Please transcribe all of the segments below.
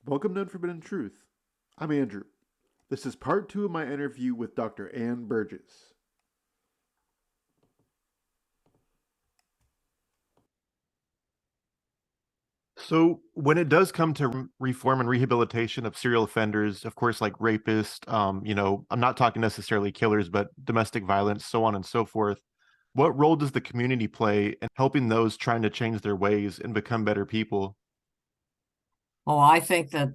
Welcome to Unforbidden Truth. I'm Andrew. This is part two of my interview with Dr. Ann Burgess. So, when it does come to reform and rehabilitation of serial offenders, of course, like rapists, I'm not talking necessarily killers, but domestic violence, so on and so forth. What role does the community play in helping those trying to change their ways and become better people? Well, I think that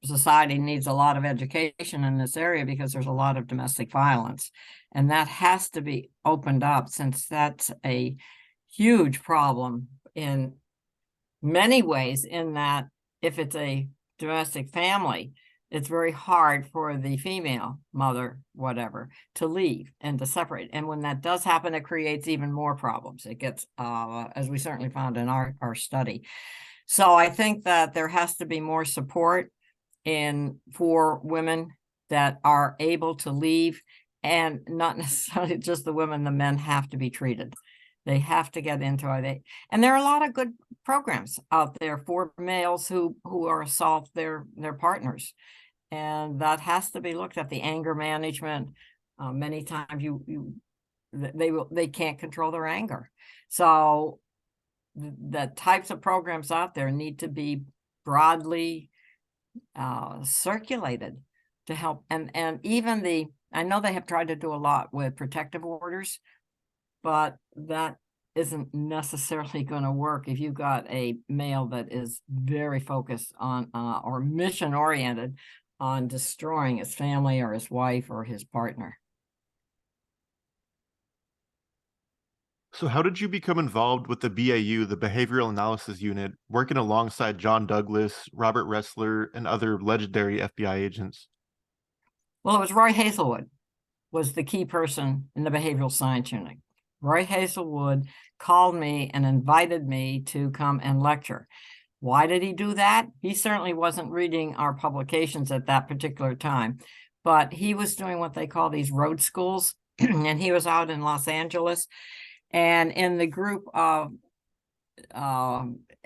society needs a lot of education in this area because there's a lot of domestic violence, and that has to be opened up since that's a huge problem in many ways. In that, if it's a domestic family, it's very hard for the female mother, whatever, to leave and to separate. And when that does happen, it creates even more problems. It gets, as we certainly found in our study. So I think that there has to be more support for women that are able to leave, and not necessarily just the women. The men have to be treated. They have to get into it. And there are a lot of good programs out there for males who are assault their partners, and that has to be looked at. The anger management. Many times they can't control their anger, so the types of programs out there need to be broadly circulated to help. And even I know they have tried to do a lot with protective orders, but that isn't necessarily going to work if you've got a male that is very focused on or mission oriented on destroying his family or his wife or his partner. So, how did you become involved with the BAU, the Behavioral Analysis Unit, working alongside John Douglas, Robert Ressler, and other legendary FBI agents? Well, it was Roy Hazelwood was the key person in the behavioral science unit. Roy Hazelwood called me and invited me to come and lecture. Why did he do that? He certainly wasn't reading our publications at that particular time, but he was doing what they call these road schools. And he was out in Los Angeles. And in the group of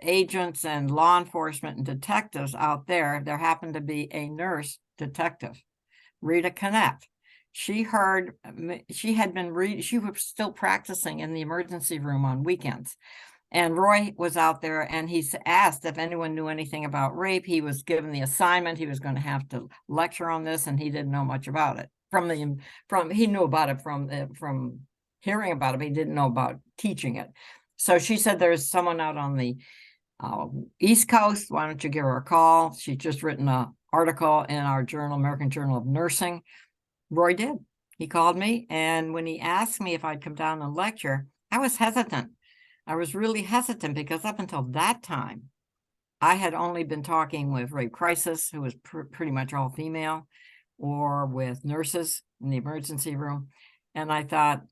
agents and law enforcement and detectives out there happened to be a nurse detective, Rita Connett. She was still practicing in the emergency room on weekends. And Roy was out there, and he asked if anyone knew anything about rape. He was given the assignment. He was going to have to lecture on this, and he didn't know much about it. He knew about it from hearing about it, but he didn't know about teaching it. So she said, there's someone out on the East Coast. Why don't you give her a call? She's just written an article in our journal, American Journal of Nursing. Roy did. He called me, and when he asked me if I'd come down and lecture, I was hesitant. I was really hesitant because up until that time, I had only been talking with rape crisis, who was pretty much all female, or with nurses in the emergency room. And I thought,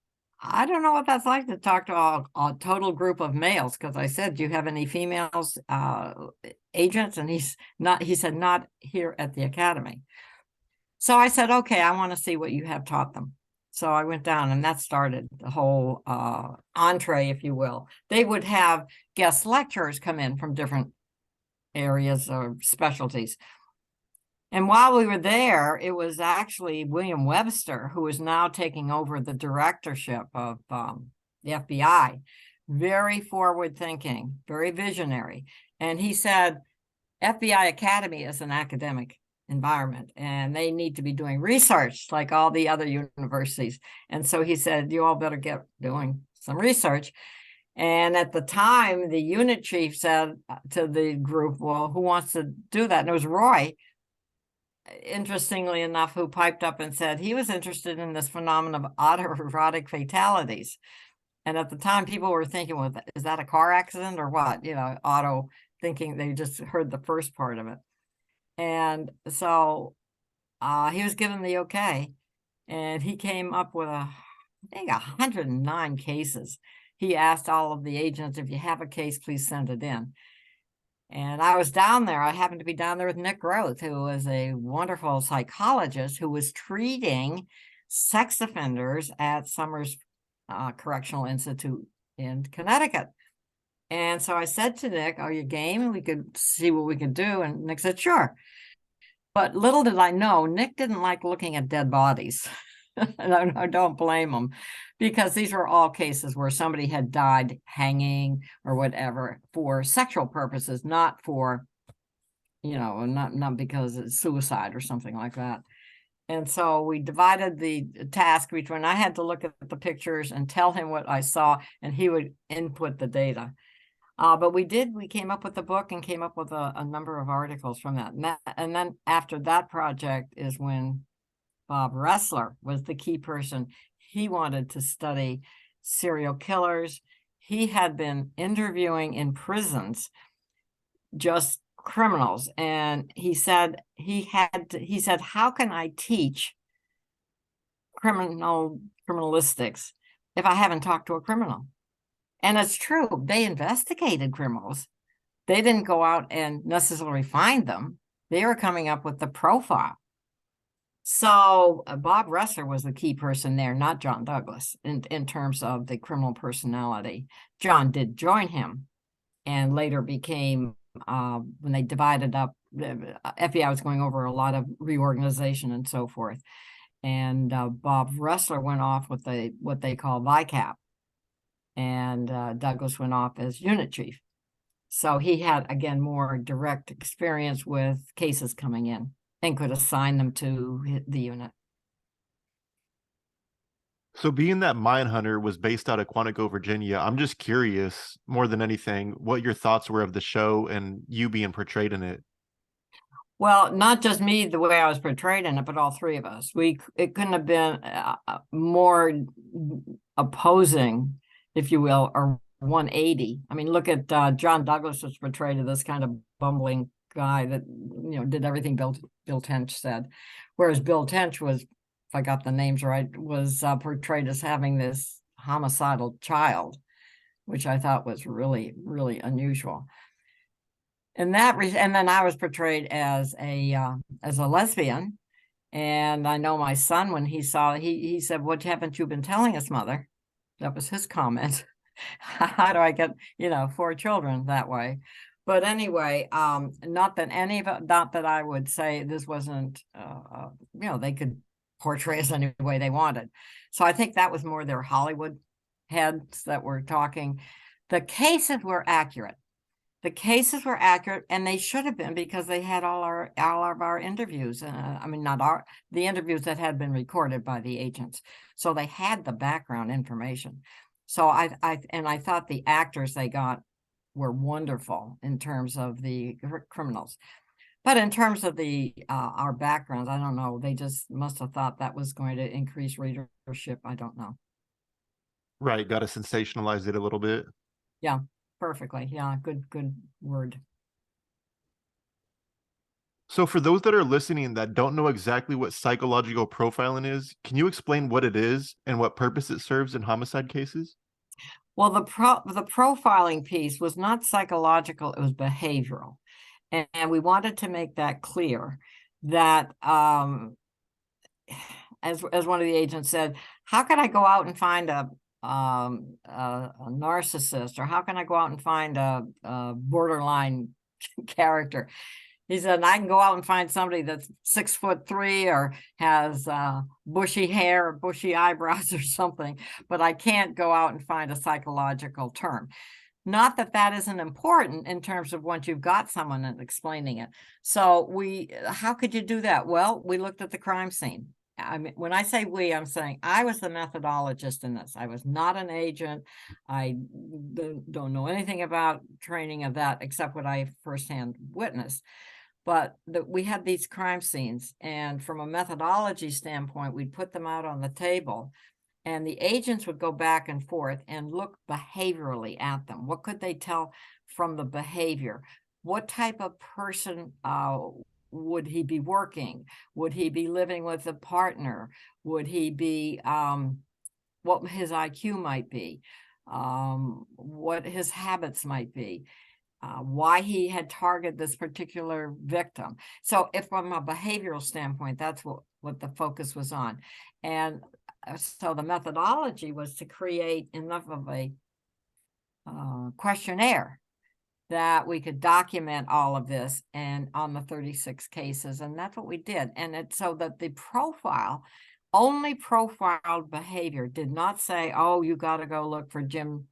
I don't know what that's like to talk to a total group of males, because I said, do you have any females agents? And he said, not here at the academy. So I said, okay, I want to see what you have taught them. So I went down, and that started the whole entree, if you will. They would have guest lecturers come in from different areas or specialties. And while we were there, it was actually William Webster, who is now taking over the directorship of the FBI. Very forward thinking, very visionary. And he said, FBI Academy is an academic environment, and they need to be doing research like all the other universities. And so he said, you all better get doing some research. And at the time, the unit chief said to the group, well, who wants to do that? And it was Roy, interestingly enough, who piped up and said he was interested in this phenomenon of autoerotic fatalities. And at the time, people were thinking, well, is that a car accident or what? Auto, thinking they just heard the first part of it. And so he was given the okay, and he came up with I think 109 cases. He asked all of the agents, if you have a case, please send it in. And I was down there. I happened to be down there with Nick Groth, who was a wonderful psychologist who was treating sex offenders at Summers Correctional Institute in Connecticut. And so I said to Nick, are you game? And we could see what we could do. And Nick said, sure. But little did I know, Nick didn't like looking at dead bodies. And I don't blame him, because these were all cases where somebody had died hanging or whatever for sexual purposes, not for, not because it's suicide or something like that. And so we divided the task between, I had to look at the pictures and tell him what I saw, and he would input the data. But we came up with the book and came up with a number of articles from that. And then after that project is when Bob Ressler was the key person. He wanted to study serial killers. He had been interviewing in prisons just criminals. And he said, how can I teach criminalistics if I haven't talked to a criminal? And it's true, they investigated criminals. They didn't go out and necessarily find them. They were coming up with the profile. So Bob Ressler was the key person there, not John Douglas, in terms of the criminal personality. John did join him and later became, when they divided up, the FBI was going over a lot of reorganization and so forth. And Bob Ressler went off with what they call VICAP. And Douglas went off as unit chief. So he had, again, more direct experience with cases coming in and could assign them to the unit. So being that Mindhunter was based out of Quantico, Virginia, I'm just curious, more than anything, what your thoughts were of the show and you being portrayed in it. Well, not just me, the way I was portrayed in it, but all three of us. It couldn't have been more opposing, if you will, or 180. I mean, look at John Douglas was portrayed as this kind of bumbling guy that, did everything Bill Tench said. Whereas Bill Tench was, if I got the names right, was portrayed as having this homicidal child, which I thought was really, really unusual. And then I was portrayed as a lesbian. And I know my son, when he saw, he said, "What haven't you been telling us, Mother?" That was his comment. How do I get, 4 children that way? But anyway, not that I would say this wasn't, they could portray us any way they wanted. So I think that was more their Hollywood heads that were talking. The cases were accurate. And they should have been, because they had all of our interviews. Not the interviews that had been recorded by the agents. So they had the background information. So I thought the actors they got were wonderful in terms of the criminals. But in terms of our backgrounds, I don't know. They just must have thought that was going to increase readership. I don't know. Right, got to sensationalize it a little bit. Yeah, perfectly. Yeah, good word. So for those that are listening that don't know exactly what psychological profiling is, can you explain what it is and what purpose it serves in homicide cases? Well, the profiling piece was not psychological, it was behavioral. And we wanted to make that clear that, as one of the agents said, how can I go out and find a narcissist, or how can I go out and find a borderline character? He said, I can go out and find somebody that's 6'3" or has bushy hair or bushy eyebrows or something, but I can't go out and find a psychological term. Not that that isn't important in terms of once you've got someone and explaining it. So how could you do that? Well, we looked at the crime scene. I mean, when I say we, I'm saying I was the methodologist in this. I was not an agent. I don't know anything about training of that except what I firsthand witnessed. But we had these crime scenes, and from a methodology standpoint, we'd put them out on the table, and the agents would go back and forth and look behaviorally at them. What could they tell from the behavior? What type of person would he be working? Would he be living with a partner? Would he be, what his IQ might be? What his habits might be? Why he had targeted this particular victim. So if from a behavioral standpoint, that's what the focus was on. And so the methodology was to create enough of a questionnaire that we could document all of this and on the 36 cases. And that's what we did. And it's so that the profile only profiled behavior, did not say, oh, you got to go look for Jim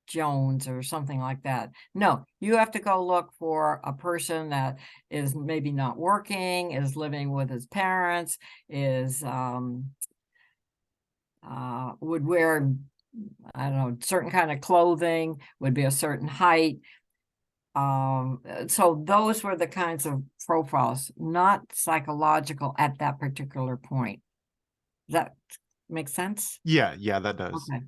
Jones or something like that. No, you have to go look for a person that is maybe not working, is living with his parents, is would wear, I don't know, certain kind of clothing, would be a certain height. So those were the kinds of profiles, not psychological at that particular point. Does that make sense? Yeah, that does. Okay.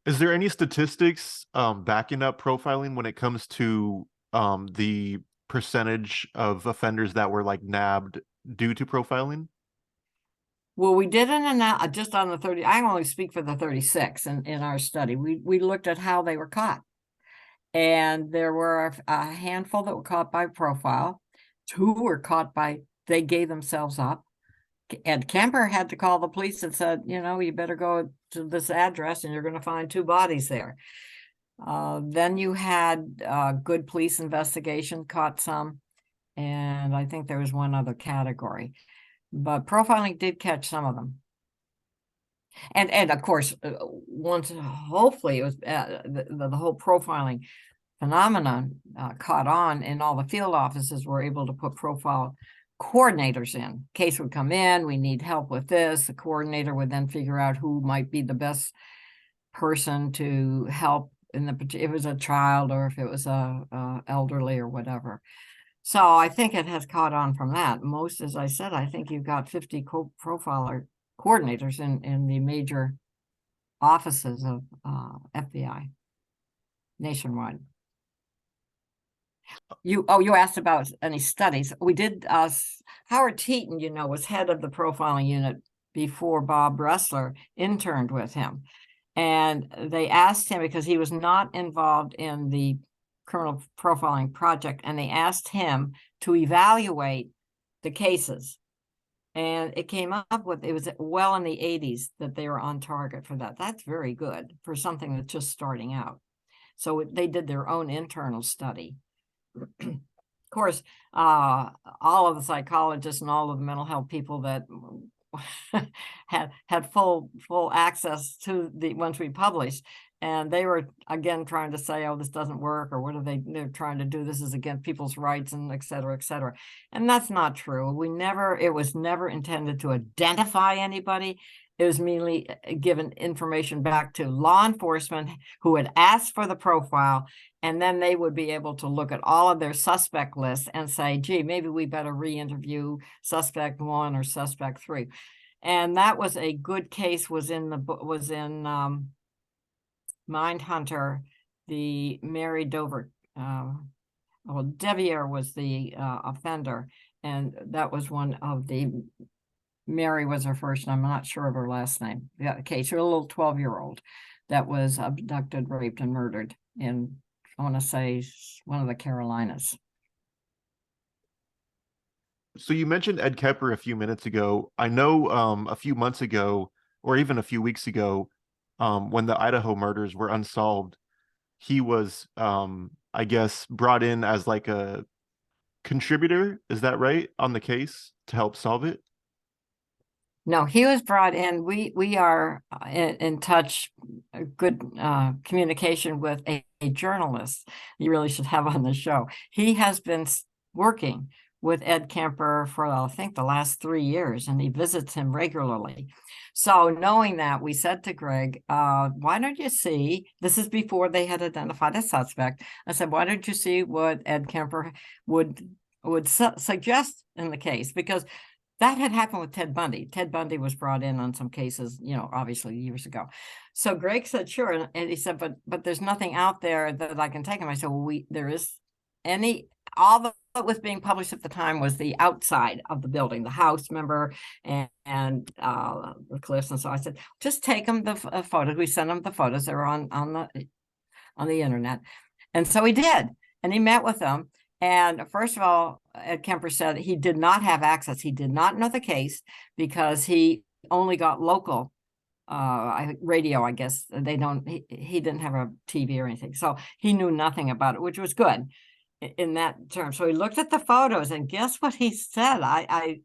Is there any statistics backing up profiling when it comes to the percentage of offenders that were like nabbed due to profiling? Well, we did just on the 30. I only speak for the 36 in our study. We looked at how they were caught. And there were a handful that were caught by profile. 2 were caught by, they gave themselves up. Ed Kemper had to call the police and said, you know, you better go to this address and you're going to find 2 bodies there. Then you had good police investigation, caught some. And I think there was one other category. But profiling did catch some of them. And of course, once hopefully it was the whole profiling phenomenon caught on, and all the field offices were able to put profile coordinators in. Case would come in, we need help with this. The coordinator would then figure out who might be the best person to help in the, if it was a child or if it was a elderly or whatever. So I think it has caught on from that. Most, as I said, I think you've got 50 profiler coordinators in the major offices of FBI nationwide. You asked about any studies. We did. Howard Teton, you know, was head of the profiling unit before Bob Ressler interned with him, and they asked him, because he was not involved in the criminal profiling project, and they asked him to evaluate the cases. And it came up with, it was well in the 80s that they were on target for that. That's very good for something that's just starting out. So they did their own internal study. Of course, all of the psychologists and all of the mental health people that had full access to the ones we published, and they were again trying to say, oh, this doesn't work, or what are they're trying to do, this is against people's rights, and et cetera, and that's not true. It was never intended to identify anybody. It was merely given information back to law enforcement who had asked for the profile, and then they would be able to look at all of their suspect lists and say, gee, maybe we better re-interview suspect 1 or suspect 3. And that was a good case, was in Mindhunter, the Mary Dover, well, Devier was the offender, and that was one of the, Mary was her first, and I'm not sure of her last name. Yeah, okay, she's a little 12-year-old that was abducted, raped, and murdered in, I want to say, one of the Carolinas. So you mentioned Ed Kemper a few minutes ago. I know a few months ago, or even a few weeks ago, when the Idaho murders were unsolved, he was, I guess, brought in as like a contributor. Is that right? On the case to help solve it? No, he was brought in. We are in touch, good communication with a journalist you really should have on the show. He has been working with Ed Kemper for, I think, the last 3 years, and he visits him regularly. So knowing that, we said to Greg, why don't you see, this is before they had identified a suspect. I said, why don't you see what Ed Kemper would suggest in the case? Because that had happened with Ted Bundy. Ted Bundy was brought in on some cases, you know, obviously years ago. So Greg said, sure. And he said, but there's nothing out there that I can take him. I said, well, there is all that was being published at the time was the outside of the building, the house, member, and the cliffs. And so I said, just take him the photos. We sent him the photos. They were on the internet. And so he did. And he met with them. And first of all, Ed Kemper said he did not have access. He did not know the case because he only got local radio, I guess. They don't, he didn't have a TV or anything. So he knew nothing about it, which was good in that term. So he looked at the photos, and guess what he said? I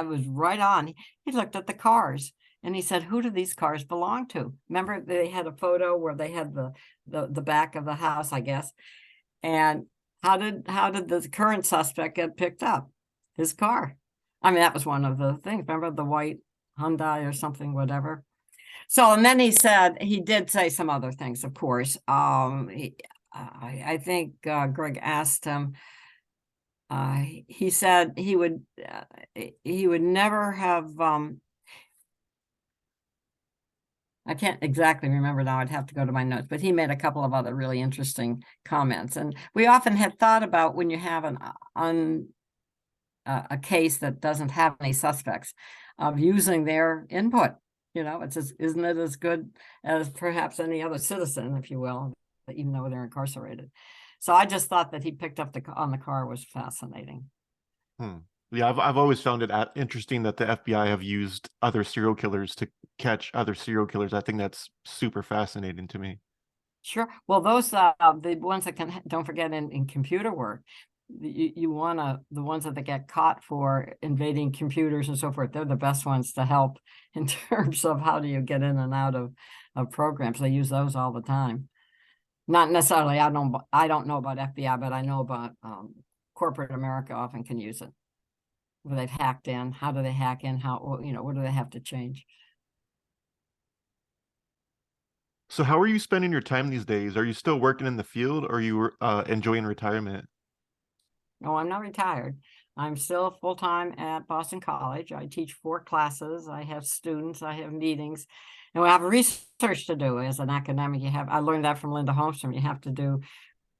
was right on. He looked at the cars, and he said, "Who do these cars belong to?" Remember, they had a photo where they had the back of the house, I guess. And how did the current suspect get picked up? His car. I mean, that was one of the things. Remember the white Hyundai or something, whatever. So, and then he said, he did say some other things, of course. I think Greg asked him, he said he would never have, I can't exactly remember now, I'd have to go to my notes, but he made a couple of other really interesting comments. And we often have thought about when you have a case that doesn't have any suspects, of using their input. You know, isn't it as good as perhaps any other citizen, if you will, even though they're incarcerated. So I just thought that he picked up on the car was fascinating. Yeah, I've always found it interesting that the FBI have used other serial killers to catch other serial killers. I think that's super fascinating to me. Sure. Well, those the ones that don't forget in computer work, you want the ones that they get caught for invading computers and so forth. They're the best ones to help in terms of how do you get in and out of programs. They use those all the time. Not necessarily, I don't know about FBI, but I know about corporate America often can use it. Where they've hacked in. How do they hack in? How, what do they have to change? So how are you spending your time these days? Are you still working in the field, or are you enjoying retirement? No, I'm not retired. I'm still full-time at Boston College. I teach 4 classes. I have students. I have meetings. And we have research to do as an academic. I learned that from Linda Holmstrom. You have to do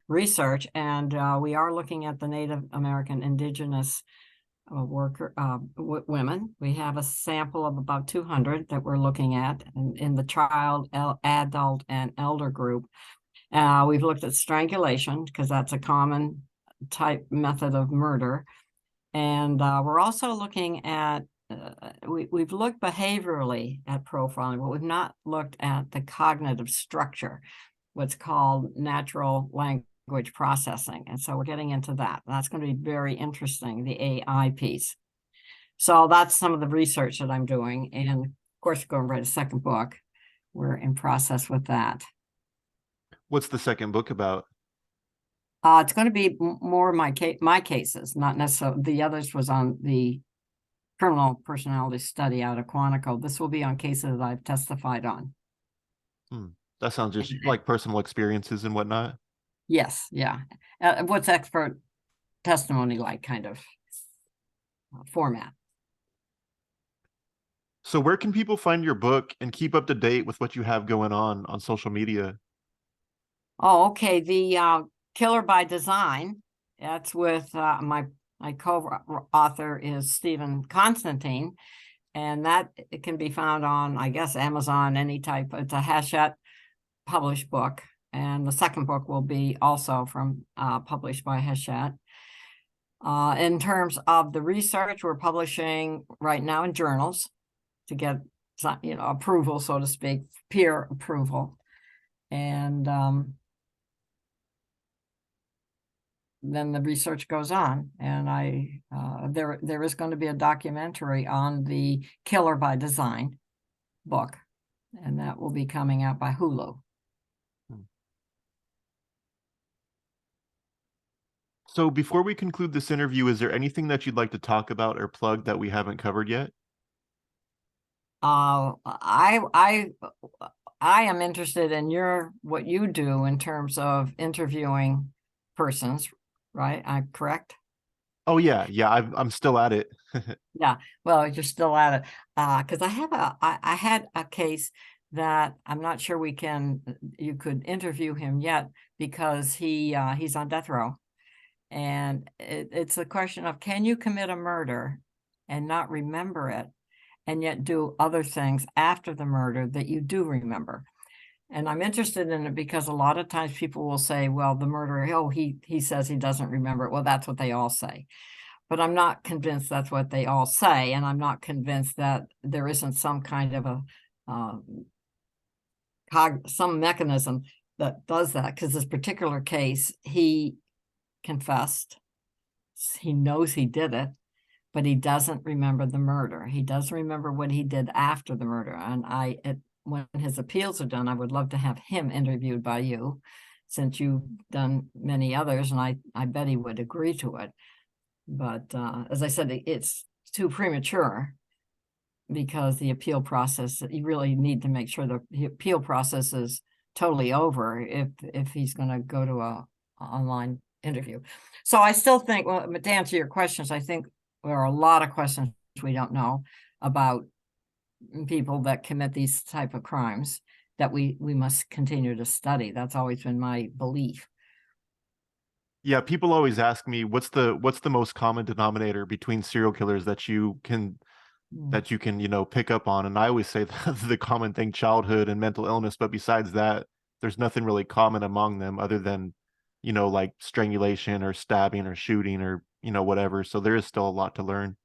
research. And we are looking at the Native American indigenous women. We have a sample of about 200 that we're looking at in the child, adult, and elder group. We've looked at strangulation because that's a common type method of murder. And we're also looking at, we've looked behaviorally at profiling, but we've not looked at the cognitive structure, what's called natural language processing. And so we're getting into that. That's going to be very interesting, the AI piece. So that's some of the research that I'm doing. And of course, we're going to write a second book. We're in process with that. What's the second book about? It's going to be more my cases, not necessarily. The others was on the criminal personality study out of Quantico. This will be on cases that I've testified on. That sounds just like personal experiences and whatnot. Yes, yeah. What's expert testimony like kind of format? So where can people find your book and keep up to date with what you have going on social media? Oh, okay. The Killer by Design. That's with my co-author is Stephen Constantine, and that it can be found on, I guess, Amazon, any type. It's a Hachette published book, and the second book will be also from published by Hachette. In terms of the research, we're publishing right now in journals to get approval, so to speak, peer approval, and then the research goes on. And there is going to be a documentary on the Killer by Design book, and that will be coming out by Hulu. So before we conclude this interview, is there anything that you'd like to talk about or plug that we haven't covered yet? I am interested in what you do in terms of interviewing persons, right? I'm correct? Oh yeah, I'm still at it. Yeah, well, you're still at it. Because I had a case that I'm not sure you could interview him yet because he's on death row. And it's a question of, can you commit a murder and not remember it, and yet do other things after the murder that you do remember? And I'm interested in it because a lot of times people will say, well, the murderer, he says he doesn't remember it. Well, that's what they all say. But I'm not convinced that's what they all say. And I'm not convinced that there isn't some kind of some mechanism that does that, because this particular case, he confessed. He knows he did it, but he doesn't remember the murder. He doesn't remember what he did after the murder. And when his appeals are done, I would love to have him interviewed by you, since you've done many others, and I bet he would agree to it. But as I said, it's too premature, because the appeal process, you really need to make sure the appeal process is totally over if he's going to go to a online interview. So I still think, well, to answer your questions, I think there are a lot of questions we don't know about people that commit these type of crimes that we must continue to study. That's always been my belief. Yeah, people always ask me what's the most common denominator between serial killers that you can pick up on, and I always say the common thing, childhood and mental illness, but besides that, there's nothing really common among them other than like strangulation or stabbing or shooting or whatever. So there is still a lot to learn.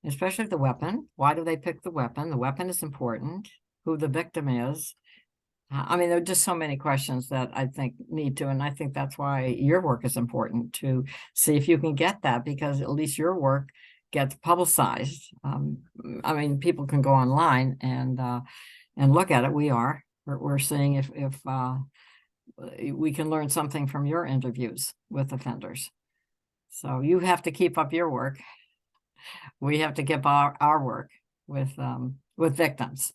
Especially the weapon. Why do they pick the weapon? The weapon is important. Who the victim is. I mean, there are just so many questions that I think need to, and I think that's why your work is important, to see if you can get that, because at least your work gets publicized. I mean, people can go online and look at it. We're seeing if we can learn something from your interviews with offenders. So you have to keep up your work. We have to keep our work with victims,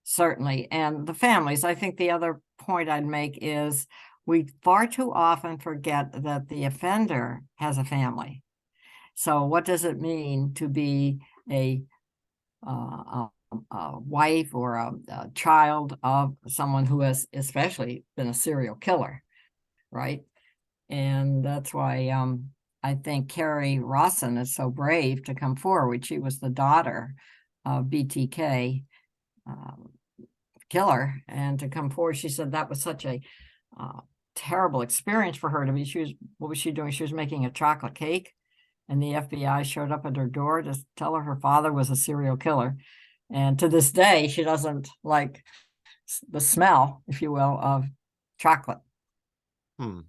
certainly, and the families. I think the other point I'd make is we far too often forget that the offender has a family. So what does it mean to be a wife or a child of someone who has especially been a serial killer, right? And that's why I think Carrie Rawson is so brave to come forward. She was the daughter of BTK killer, and to come forward, she said that was such a terrible experience for her to be. What was she doing? She was making a chocolate cake, and the FBI showed up at her door to tell her father was a serial killer. And to this day, she doesn't like the smell, if you will, of chocolate. So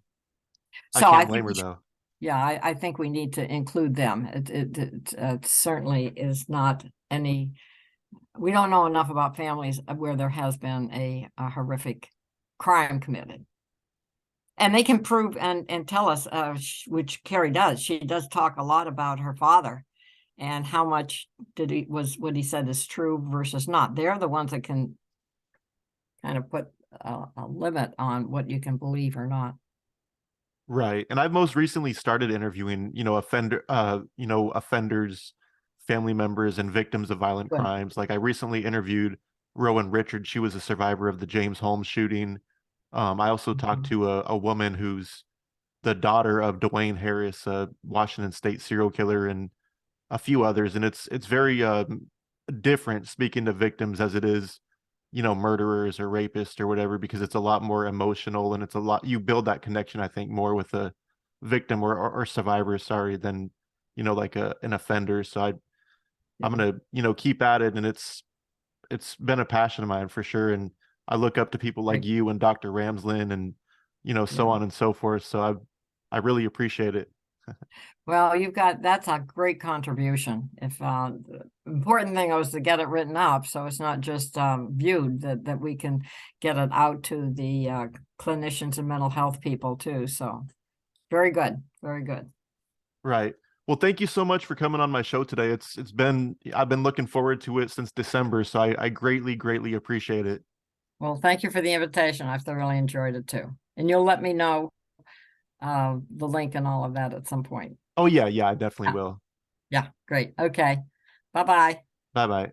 I can't blame her, though. Yeah, I think we need to include them. It certainly is not any. We don't know enough about families where there has been a horrific crime committed. And they can prove and tell us, which Carrie does. She does talk a lot about her father and how much was what he said is true versus not. They're the ones that can kind of put a limit on what you can believe or not. Right. And I've most recently started interviewing, offenders, family members, and victims of violent crimes. Like I recently interviewed Rowan Richards. She was a survivor of the James Holmes shooting. I also talked to a woman who's the daughter of Dwayne Harris, a Washington State serial killer, and a few others. And it's very different speaking to victims as it is, murderers or rapists or whatever, because it's a lot more emotional, and you build that connection, I think, more with a victim or survivor, sorry, than, like an offender. So I'm going to, keep at it. And it's been a passion of mine for sure. And I look up to people like you and Dr. Ramslin and, so on and so forth. So I really appreciate it. Well, that's a great contribution. If the important thing was to get it written up, so it's not just viewed, that we can get it out to the clinicians and mental health people too. So very good, very good. Right. Well, thank you so much for coming on my show today. I've been looking forward to it since December, so I greatly appreciate it. Well, thank you for the invitation. I've thoroughly enjoyed it too. And you'll let me know the link and all of that at some point. Oh yeah, I definitely will. Yeah, great. Okay. Bye-bye. Bye-bye.